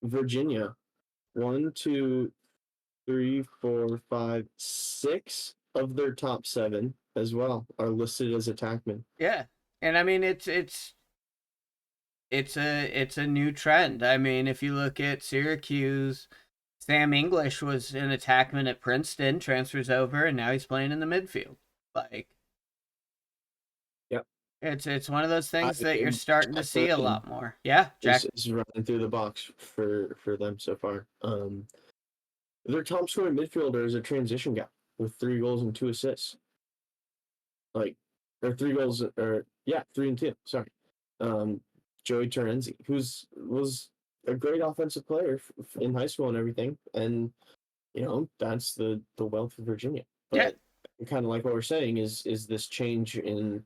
Virginia, 1, 2, 3, 4, 5, 6 of their top 7 as well are listed as attackmen. Yeah, and I mean it's a new trend. I mean, if you look at Syracuse, Sam English was an attackman at Princeton, transfers over, and now he's playing in the midfield. Like, yep, it's one of those things that you're starting to see a lot more. Yeah, Jack is running through the box for them so far. Their top scoring midfielder is a transition guy with 3 goals and 2 assists. Or 3 goals, 3 and 2. Sorry, Joey Terenzi, was a great offensive player in high school and everything, and that's the wealth of Virginia. But kind of like what we're saying is this change in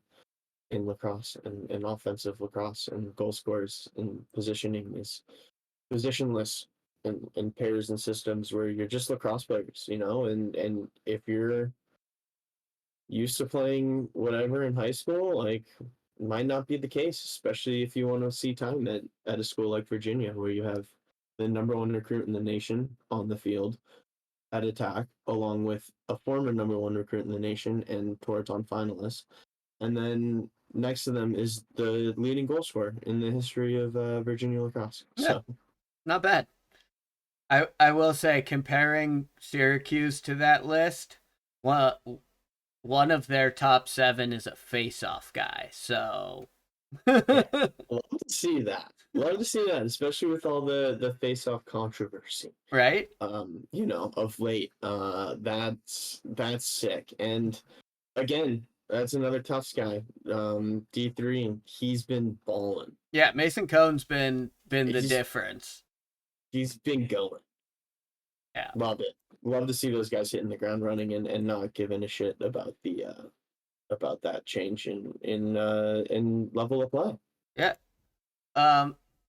lacrosse and offensive lacrosse and goal scorers and positioning is positionless in pairs and systems where you're just lacrosse players, and if you're used to playing whatever in high school, like might not be the case, especially if you want to see time at a school like Virginia, where you have the number one recruit in the nation on the field at attack, along with a former number one recruit in the nation and Toraton finalist. And then next to them is the leading goal scorer in the history of Virginia lacrosse. Yeah, So not bad. I will say, comparing Syracuse to that list, one of their top 7 is a face-off guy. So love to see that. Love to see that, especially with all the face-off controversy. Right? Of late. That's sick. And again, that's another tough guy. D3, he's been balling. Yeah, Mason Cohn's been the difference. He's been going. Yeah. Love it. Love to see those guys hitting the ground running and not giving a shit about the about that change in level of play. Yeah.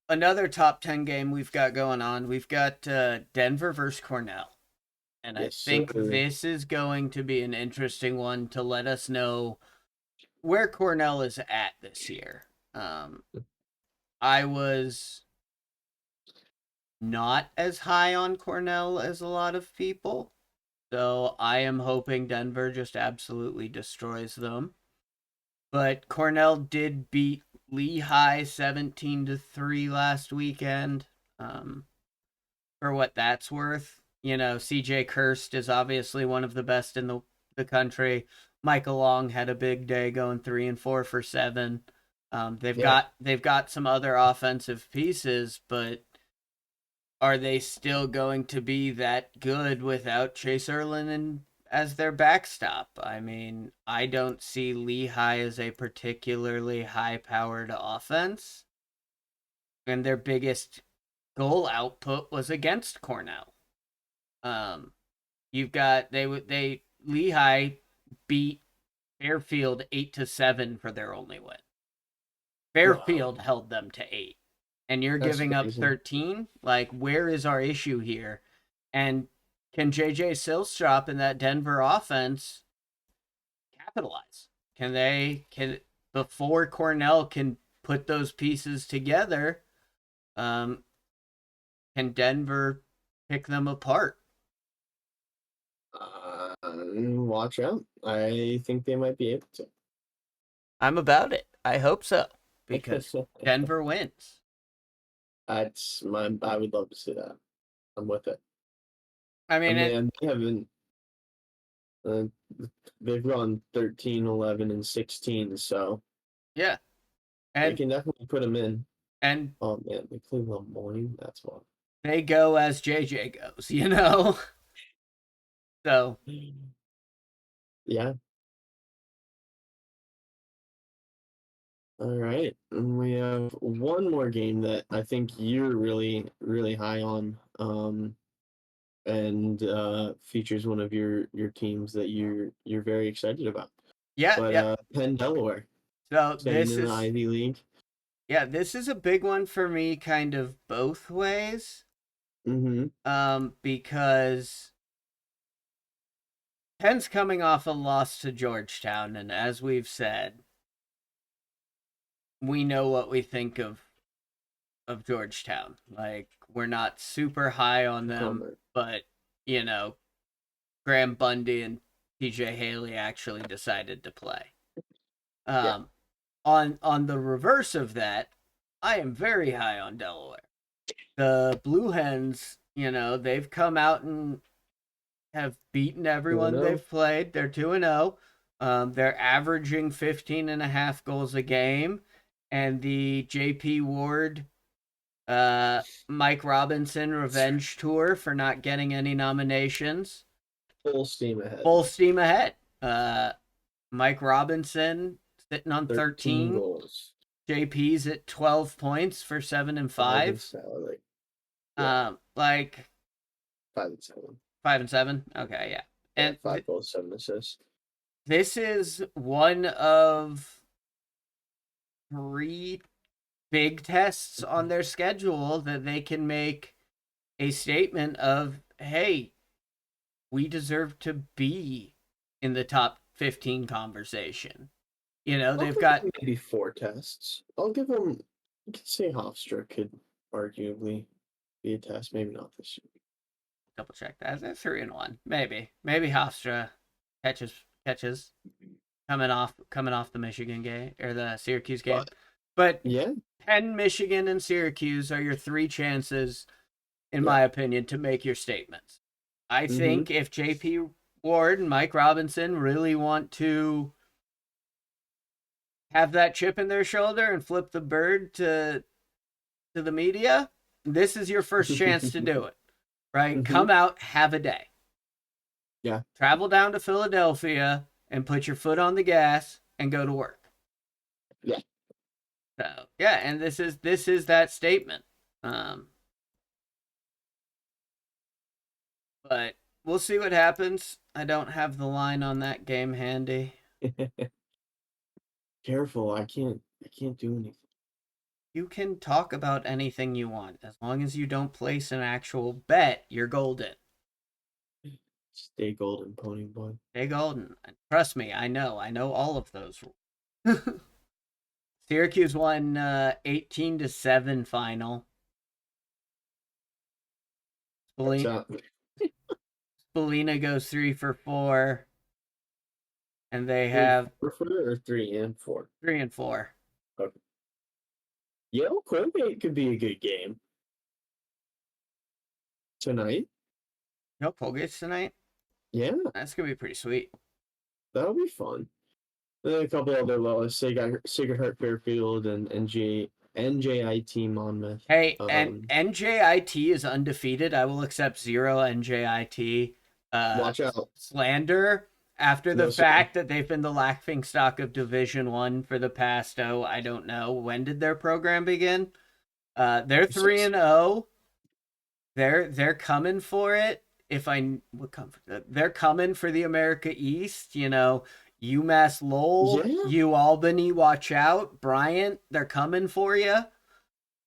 Another top 10 game we've got going on. We've got Denver versus Cornell. And yes, I think this is going to be an interesting one to let us know where Cornell is at this year. I was not as high on Cornell as a lot of people. So I am hoping Denver just absolutely destroys them. But Cornell did beat Lehigh 17-3 last weekend. For what that's worth, CJ Kirst is obviously one of the best in the country. Michael Long had a big day, going 3 and 4 for 7. They've got some other offensive pieces, but are they still going to be that good without Chase Erlin as their backstop? I mean, I don't see Lehigh as a particularly high-powered offense, and their biggest goal output was against Cornell. You've got Lehigh beat Fairfield 8-7 for their only win. Fairfield held them to 8. And you're giving up 13? Like, where is our issue here? And can JJ Silstrop in that Denver offense capitalize? Can before Cornell can put those pieces together, can Denver pick them apart? Watch out. I think they might be able to. I'm about it. I hope so, because Denver wins. I would love to see that. I'm with it. I mean, they haven't. They've gone 13, 11, and 16, so yeah, and they can definitely put them in. And oh man, they play Lemoyne. That's fun. They go as JJ goes, So yeah. All right, and we have one more game that I think you're really, really high on, and features one of your teams that you're very excited about. Yeah, but Penn, Delaware. So this is the Ivy League. Yeah, this is a big one for me, kind of both ways. Because Penn's coming off a loss to Georgetown, and as we've said, we know what we think of Georgetown. Like, we're not super high on them, but Graham Bundy and TJ Haley actually decided to play. On the reverse of that, I am very high on Delaware. The Blue Hens, they've come out and have beaten everyone they've played. They're 2-0. They're averaging 15.5 goals a game. And the JP Ward, Mike Robinson revenge tour for not getting any nominations. Full steam ahead. Full steam ahead. Mike Robinson sitting on 13 goals. JP's at 12 points for 7 and 5. 5 and 7. 5 and 7. Okay, yeah. And 5 goals, 7 assists. This is one of 3 big tests on their schedule that they can make a statement of, hey, we deserve to be in the top 15 conversation. They've got maybe 4 tests. I'll give them. You could say Hofstra could arguably be a test. Maybe not this year. double check that. That's 3-1. Maybe Hofstra catches coming off the Michigan game or the Syracuse game. But yeah, Penn, Michigan, and Syracuse are your 3 chances, in my opinion, to make your statements. I think if JP Ward and Mike Robinson really want to have that chip in their shoulder and flip the bird to the media, this is your first chance to do it, right? Come out, have a day. Yeah. Travel down to Philadelphia and put your foot on the gas and go to work. Yeah. So, yeah, and this is that statement. But we'll see what happens. I don't have the line on that game handy. Careful, I can't do anything. You can talk about anything you want. As long as you don't place an actual bet, you're golden. Stay golden, pony boy. Stay golden. Trust me, I know all of those rules. Syracuse won 18-7 final. Spallina goes 3 for 4. And they have 4 or 3 and 4. 3 and 4. Okay. Yale Colgate could be a good game tonight. No Colgate's tonight? Yeah. That's going to be pretty sweet. That'll be fun. And then a couple other lowest. Sacred Heart Fairfield and NJIT Monmouth. Hey, and NJIT is undefeated. I will accept 0 NJIT watch out. slander after the fact that they've been the laughingstock of Division 1 for the past, I don't know. When did their program begin? They're 3-0. They're coming for it. They're coming for the America East, UMass Lowell, UAlbany, watch out. Bryant, they're coming for you.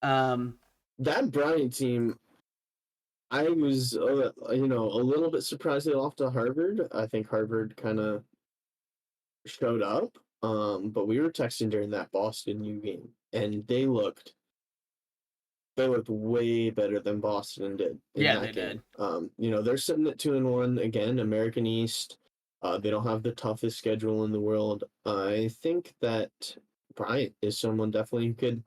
That Bryant team, I was, a little bit surprised they lost to Harvard. I think Harvard kind of showed up. But we were texting during that Boston U game, and they looked way better than Boston did. They did. They're sitting at 2-1 again, American East. They don't have the toughest schedule in the world. I think that Bryant is someone definitely who could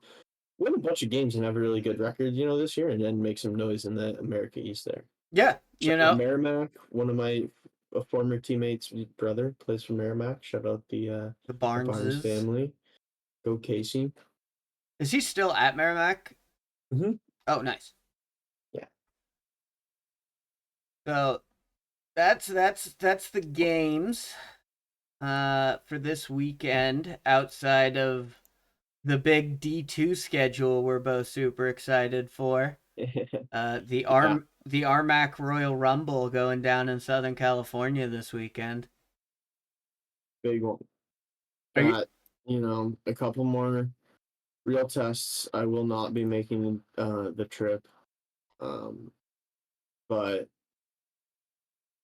win a bunch of games and have a really good record, this year, and then make some noise in the America East there. Yeah, Merrimack, one of my former teammates' brother plays for Merrimack. Shout out the Barnes family. Go Casey. Is he still at Merrimack? Mm-hmm. Oh, nice. Yeah. So that's the games for this weekend outside of the big D2 schedule we're both super excited for. The RMAC Royal Rumble going down in Southern California this weekend. Big one. Got, a couple more real tests. I will not be making the trip. But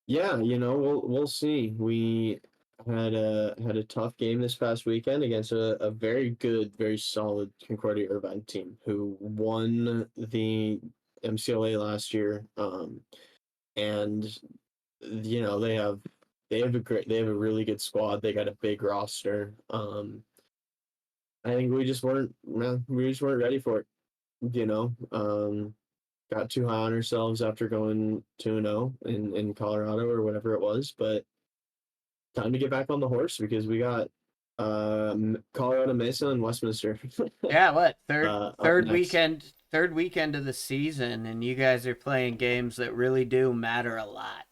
yeah, we'll see. We had a tough game this past weekend against a very good, very solid Concordia Irvine team who won the MCLA last year. And they have a really good squad. They got a big roster. I think we just weren't ready for it. Got too high on ourselves after going 2-0 in Colorado or whatever it was, but time to get back on the horse because we got Colorado Mesa and Westminster. Yeah, what? Third weekend of the season, and you guys are playing games that really do matter a lot.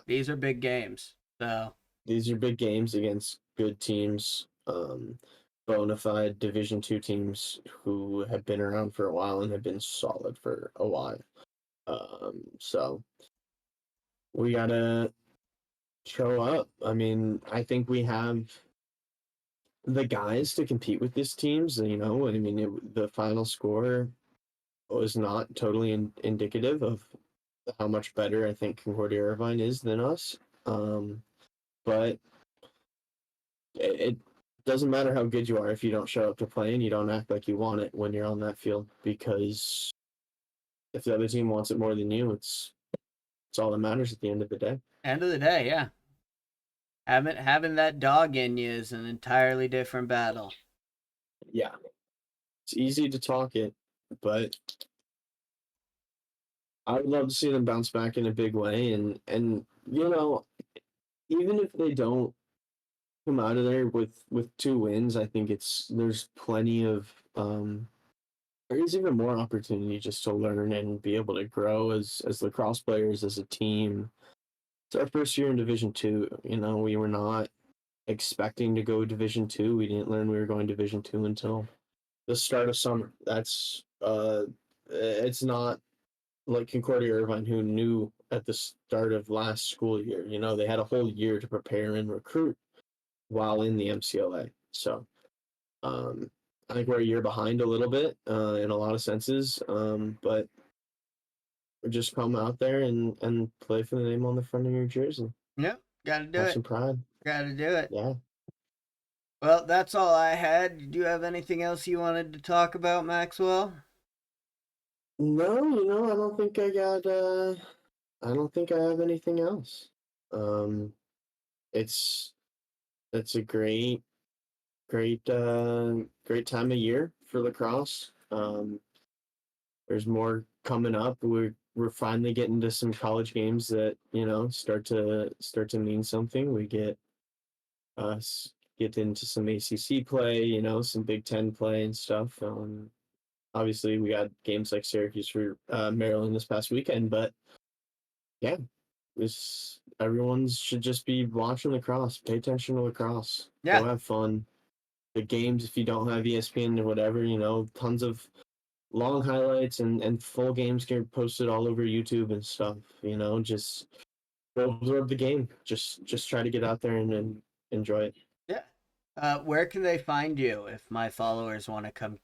These are big games. So these are big games against good teams, bona fide Division II teams who have been around for a while and have been solid for a while. So we gotta show up. I mean, I think we have the guys to compete with these teams. You know, I mean, the final score was not totally indicative of how much better I think Concordia Irvine is than us. But it doesn't matter how good you are if you don't show up to play and you don't act like you want it when you're on that field, because if the other team wants it more than you, it's all that matters at the end of the day. End of the day, yeah. Having that dog in you is an entirely different battle. Yeah. It's easy to talk it, but I would love to see them bounce back in a big way, and you know, even if they don't come out of there with 2 wins, I think there's plenty of there is even more opportunity just to learn and be able to grow as lacrosse players, as a team. It's our first year in Division 2. You know, we were not expecting to go Division 2. We didn't learn we were going Division 2 until the start of summer. That's it's not like Concordia Irvine, who knew at the start of last school year. You know, they had a whole year to prepare and recruit while in the MCLA. So I think we're a year behind a little bit in a lot of senses, but just come out there and play for the name on the front of your jersey. Yep, gotta do Have it. some pride. Gotta do it. Yeah. Well, that's all I had. Do you have anything else you wanted to talk about, Maxwell? No, I don't think I got I don't think I have anything else. Um it's a great time of year for lacrosse. There's more coming up. We're finally getting to some college games that, start to mean something. We get us get into some ACC play, some Big Ten play and stuff. Obviously we got games like Syracuse for Maryland this past weekend, but yeah, everyone should just be watching lacrosse. Pay attention to lacrosse. Yeah. Go have fun. The games, if you don't have ESPN or whatever, tons of long highlights and full games get posted all over YouTube and stuff. Just go absorb the game. Just try to get out there and enjoy it. Yeah. Where can they find you if my followers want to come?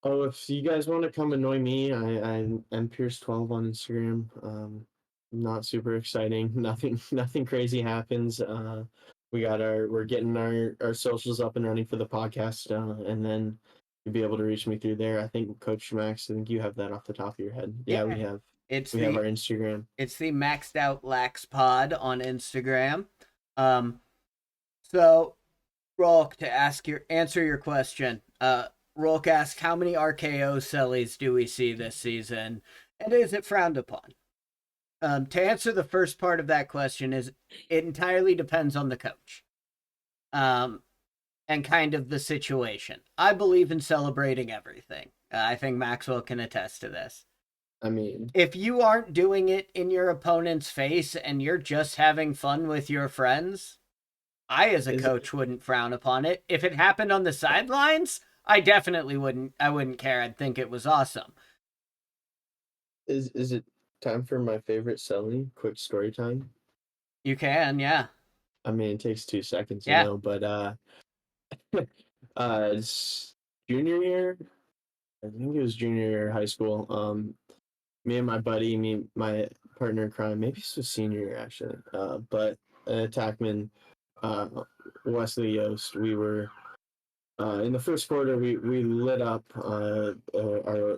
Oh, if you guys want to come annoy me, I'm Pierce12 on Instagram. Not super exciting. Nothing crazy happens. We're getting our socials up and running for the podcast, and then you'll be able to reach me through there. I think Coach Max, I think you have that off the top of your head. Yeah, we have. We have our Instagram. It's the Maxed Out Lax Pod on Instagram. So Rolk, to answer your question, Rolk asks, how many RKO sellies do we see this season, and is it frowned upon? To answer the first part of that question, it entirely depends on the coach, and kind of the situation. I believe in celebrating everything. I think Maxwell can attest to this. I mean, if you aren't doing it in your opponent's face and you're just having fun with your friends, I, as a coach, wouldn't frown upon it. If it happened on the sidelines, I definitely wouldn't. I wouldn't care. I'd think it was awesome. Is it time for my favorite selling? Quick story time. You can, yeah. I mean, it takes 2 seconds, Yeah. but it's junior year. I think it was junior year of high school. Me and my buddy, my partner in crime, maybe this was senior year actually. But attackman, Wesley Yost, we were in the first quarter. We lit up our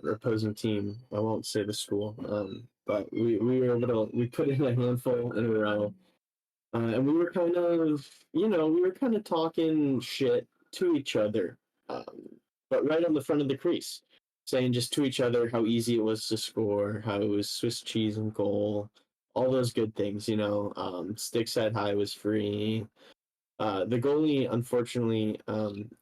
opposing team. I won't say the school, but we were able to put in a handful in a row, and we were kind of talking shit to each other, but right on the front of the crease, saying just to each other how easy it was to score, how it was Swiss cheese and goal, all those good things. Stick set high was free. The goalie, unfortunately,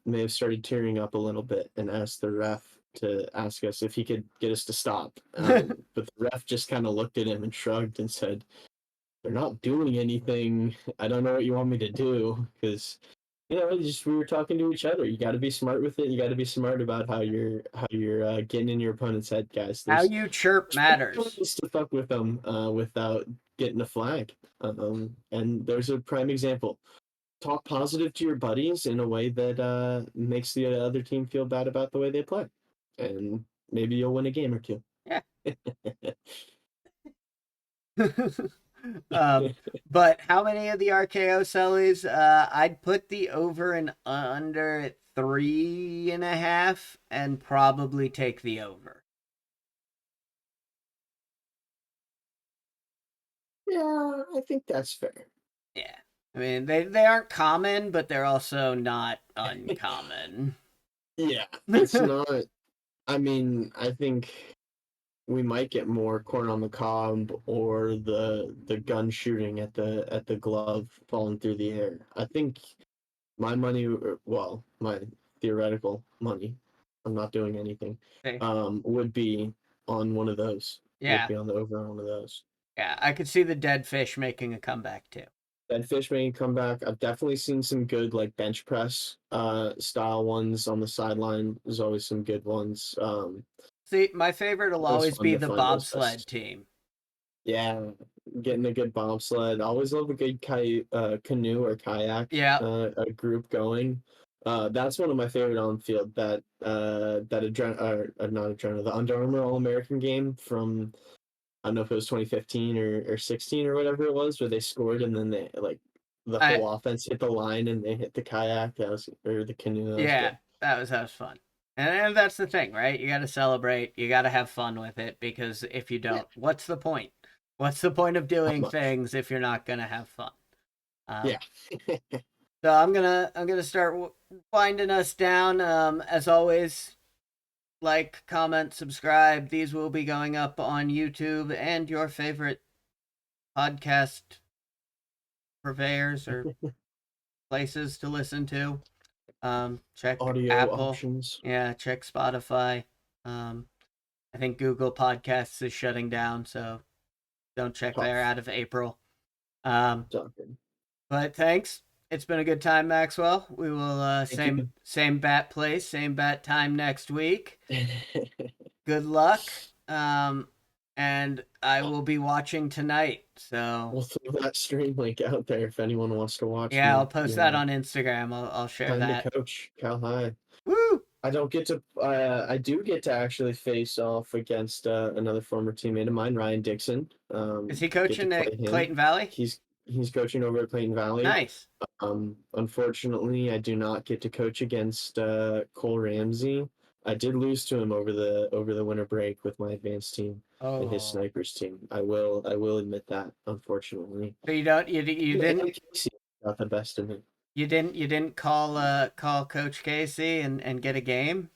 may have started tearing up a little bit and asked the ref to ask us if he could get us to stop. But the ref just kind of looked at him and shrugged and said, "They're not doing anything. I don't know what you want me to do," because we were talking to each other. You got to be smart with it. You got to be smart about how you're getting in your opponent's head, guys. How you chirp matters. Ways to fuck with them without getting a flag. And there's a prime example. Talk positive to your buddies in a way that makes the other team feel bad about the way they play, and maybe you'll win a game or two. Yeah. But how many of the RKO sellies? I'd put the over and under at 3.5 and probably take the over. Yeah, I think that's fair. Yeah. I mean, they aren't common, but they're also not uncommon. Yeah, it's not. I mean, I think we might get more corn on the cob or the gun shooting at the glove falling through the air. I think my money, well, my theoretical money, I'm not doing anything, Hey. would be on one of those. Yeah. Would be on the over on one of those. Yeah, I could see the dead fish making a comeback too. Dead fish making a comeback. I've definitely seen some good like bench press style ones on the sideline. There's always some good ones. See, my favorite will always be the bobsled team. Yeah, getting a good bobsled. Always love a good canoe or kayak. Yeah, a group going. That's one of my favorite on field. That not Adrenaline, the Under Armour All American game from, I don't know if it was 2015 or 16 or whatever it was, where they scored and then they like the whole offense hit the line and they hit the kayak. Or the canoe. That was fun. And that's the thing, right? You got to celebrate. You got to have fun with it, because if you don't, what's the point? What's the point of doing things if you're not gonna have fun? Yeah. So I'm gonna start winding us down. As always, like, comment, subscribe. These will be going up on YouTube and your favorite podcast purveyors or places to listen to. Check audio Apple options. Yeah, check Spotify. I think Google Podcasts is shutting down, so don't check there out of April. But thanks. It's been a good time, Maxwell. We will same bat place, same bat time next week. Good luck. And I will be watching tonight. So we'll throw that stream link out there if anyone wants to watch. Yeah, I'll post that on Instagram. I'll share that. To coach Cal High. Woo! I don't get to. I do get to actually face off against another former teammate of mine, Ryan Dixon. Is he coaching at Clayton Valley? He's coaching over at Clayton Valley. Nice. Unfortunately, I do not get to coach against Cole Ramsey. I did lose to him over the winter break with my advanced team and his snipers team. I will admit that, unfortunately. So you didn't got the best of me. You didn't call Coach Casey and get a game?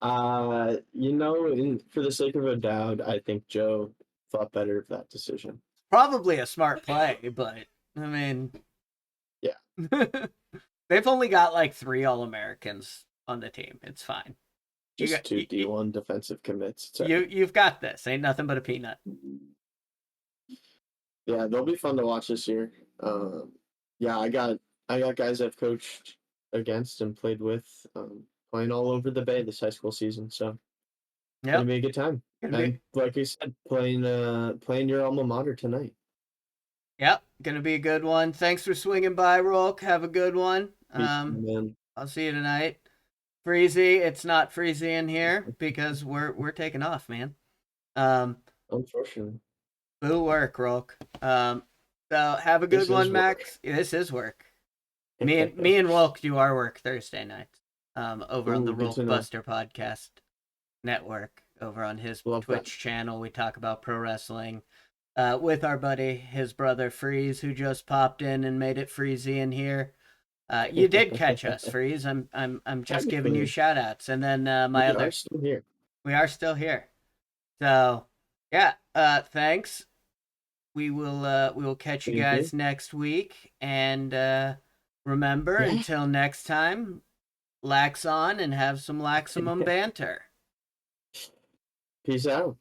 For the sake of a doubt, I think Joe thought better of that decision. Probably a smart play, but I mean, yeah. They've only got like 3 All-Americans on the team. It's fine. Just 2 D1 defensive commits. You've got this. Ain't nothing but a peanut. Yeah, they'll be fun to watch this year. I got guys I've coached against and played with, playing all over the Bay this high school season. So it's gonna be a good time. And like I said, playing your alma mater tonight. Yep, gonna be a good one. Thanks for swinging by, Rolk. Have a good one. I'll see you tonight. Freezy, it's not freezy in here because we're taking off, man. Unfortunately. Boo work, Rolk. So have a good one, Max. This is work. Me and Rolk do our work Thursday nights. Over on the Rolk Buster Podcast Network. Over on his Twitch channel, we talk about pro wrestling. With our buddy, his brother Freeze, who just popped in and made it freezy in here. You did catch us, Freeze. I'm just giving you shout outs. And then we are still here. So yeah, thanks. We will catch you guys next week. And remember, until next time, lax on and have some laximum banter. Peace out.